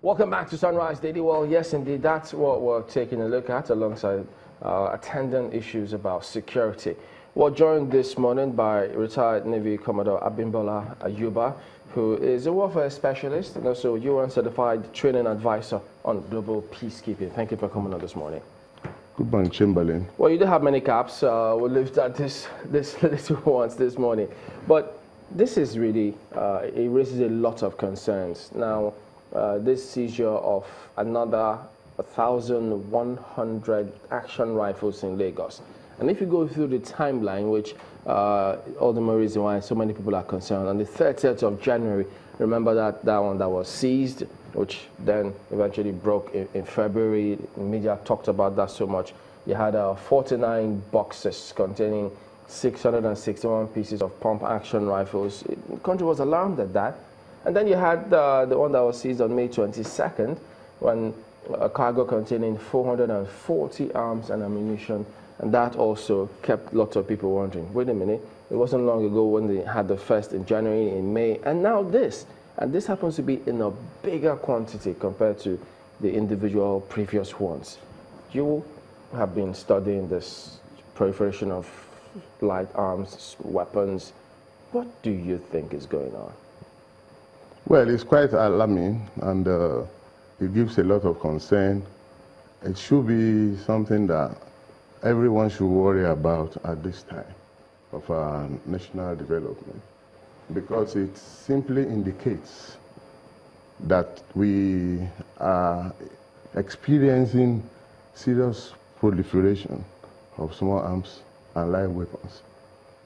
Welcome back to Sunrise Daily. Well, yes, indeed, that's what we're taking a look at alongside attendant issues about security. We're joined this morning by retired Navy Commodore Abimbola Ayuba, who is a warfare specialist and also UN certified training advisor on global peacekeeping. Thank you for coming on this morning. Good morning, Chamberlain. Well, you do have many caps. We'll leave at this little ones this morning. But this is really, it raises a lot of concerns. Now, this seizure of another 1,100 action rifles in Lagos. And if you go through the timeline, which all the more reason why so many people are concerned, on the 30th of January, remember that one that was seized, which then eventually broke in February. The media talked about that so much. You had 49 boxes containing 661 pieces of pump action rifles. The country was alarmed at that. And then you had the one that was seized on May 22nd, when a cargo containing 440 arms and ammunition, and that also kept lots of people wondering, wait a minute, it wasn't long ago when they had the first in January, in May, and now this. And this happens to be in a bigger quantity compared to the individual previous ones. You have been studying this proliferation of light arms, weapons. What do you think is going on? Well, it's quite alarming, and it gives a lot of concern. It should be something that everyone should worry about at this time of our national development, because it simply indicates that we are experiencing serious proliferation of small arms and live weapons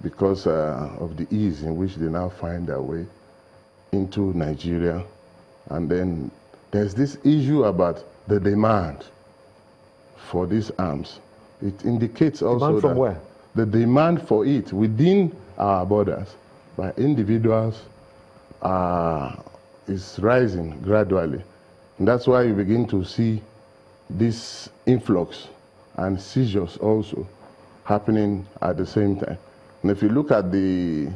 because of the ease in which they now find their way into Nigeria. And then there's this issue about the demand for these arms. It indicates also demand from that where? The demand for it within our borders by individuals is rising gradually. And that's why you begin to see this influx and seizures also happening at the same time. And if you look at the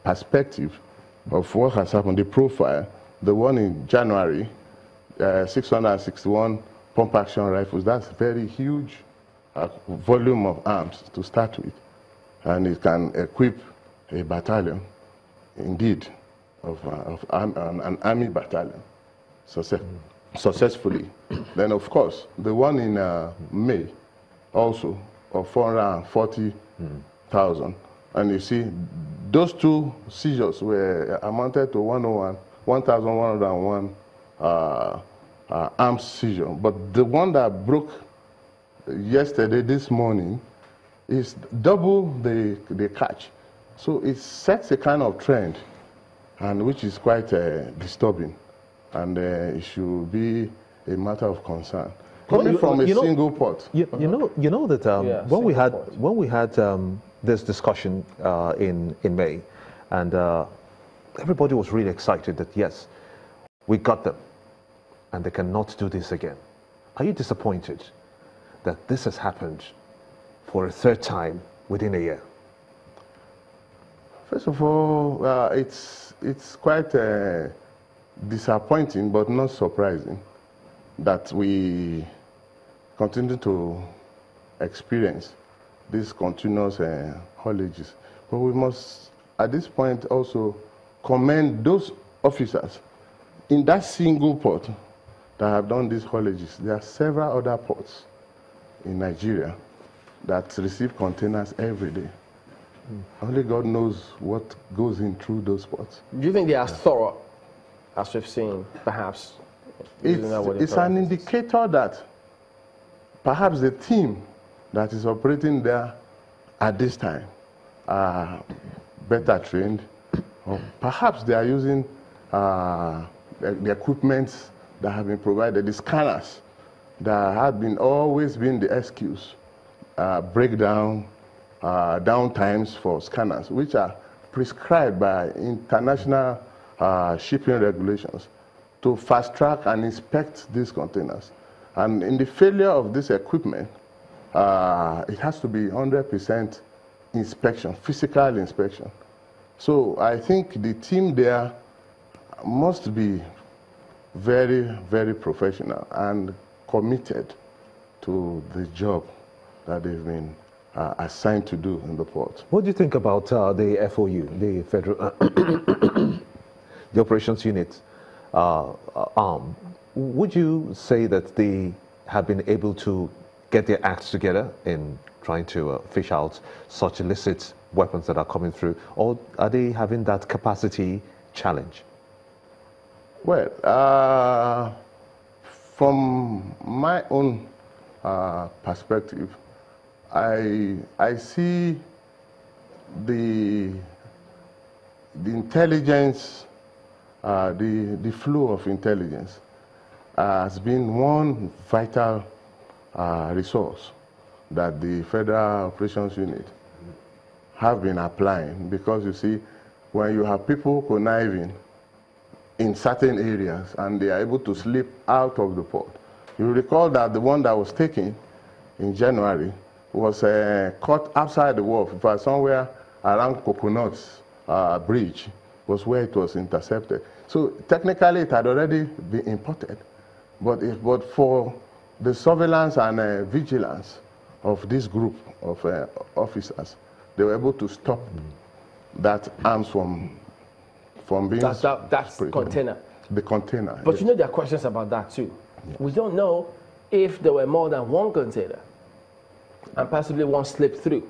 perspective of what has happened, the profile, the one in January, 661 pump action rifles, that's very huge volume of arms to start with. And it can equip a battalion, indeed, of an army battalion successfully. Then, of course, the one in May, also, of 440,000. And you see, those two seizures were amounted to 1,101 arms seizure. But the one that broke yesterday, this morning, is double the catch. So it sets a kind of trend, and which is quite disturbing, and it should be a matter of concern. Coming from a single port. You know that when we had this discussion in May, and everybody was really excited that yes, we got them, and they cannot do this again. Are you disappointed that this has happened for a third time within a year? First of all, it's quite disappointing, but not surprising, that we continue to experience these continuous haulages. But we must, at this point, also commend those officers in that single port that have done these haulages. There are several other ports in Nigeria that receive containers every day. Only God knows what goes in through those ports. Do you think they are thorough, as we've seen, perhaps? It's an indicator that perhaps the team that is operating there at this time are better trained, or perhaps they are using the equipment that have been provided, the scanners that have always been the excuse, breakdown, downtimes for scanners, which are prescribed by international shipping regulations to fast track and inspect these containers. And in the failure of this equipment, it has to be 100% inspection, physical inspection. So I think the team there must be very, very professional and committed to the job that they've been assigned to do in the port. What do you think about the FOU, the Federal the Operations Unit arm? Would you say that they have been able to get their acts together in trying to fish out such illicit weapons that are coming through, or are they having that capacity challenge? Well, from my own perspective, I see the intelligence, the flow of intelligence has been one vital resource that the Federal Operations Unit have been applying, because you see, when you have people conniving in certain areas and they are able to slip out of the port. You recall that the one that was taken in January was caught outside the wharf, but somewhere around Coconuts Bridge was where it was intercepted. So technically it had already been imported, but for the surveillance and vigilance of this group of officers, they were able to stop that arms from being... That's container. The container. But yes. You know, there are questions about that too. Yeah. We don't know if there were more than one container and possibly one slipped through.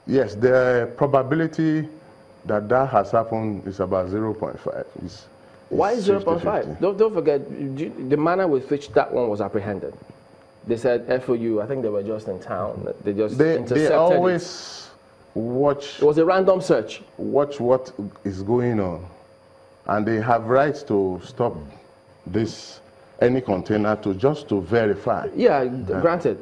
Yes, the probability that that has happened is about 0.5. Why 0.5? Don't forget the manner with which that one was apprehended. They said FOU, I think they were just in town. They just intercepted They always watch... It was a random search. Watch what is going on. And they have rights to stop any container just to verify. Yeah, granted.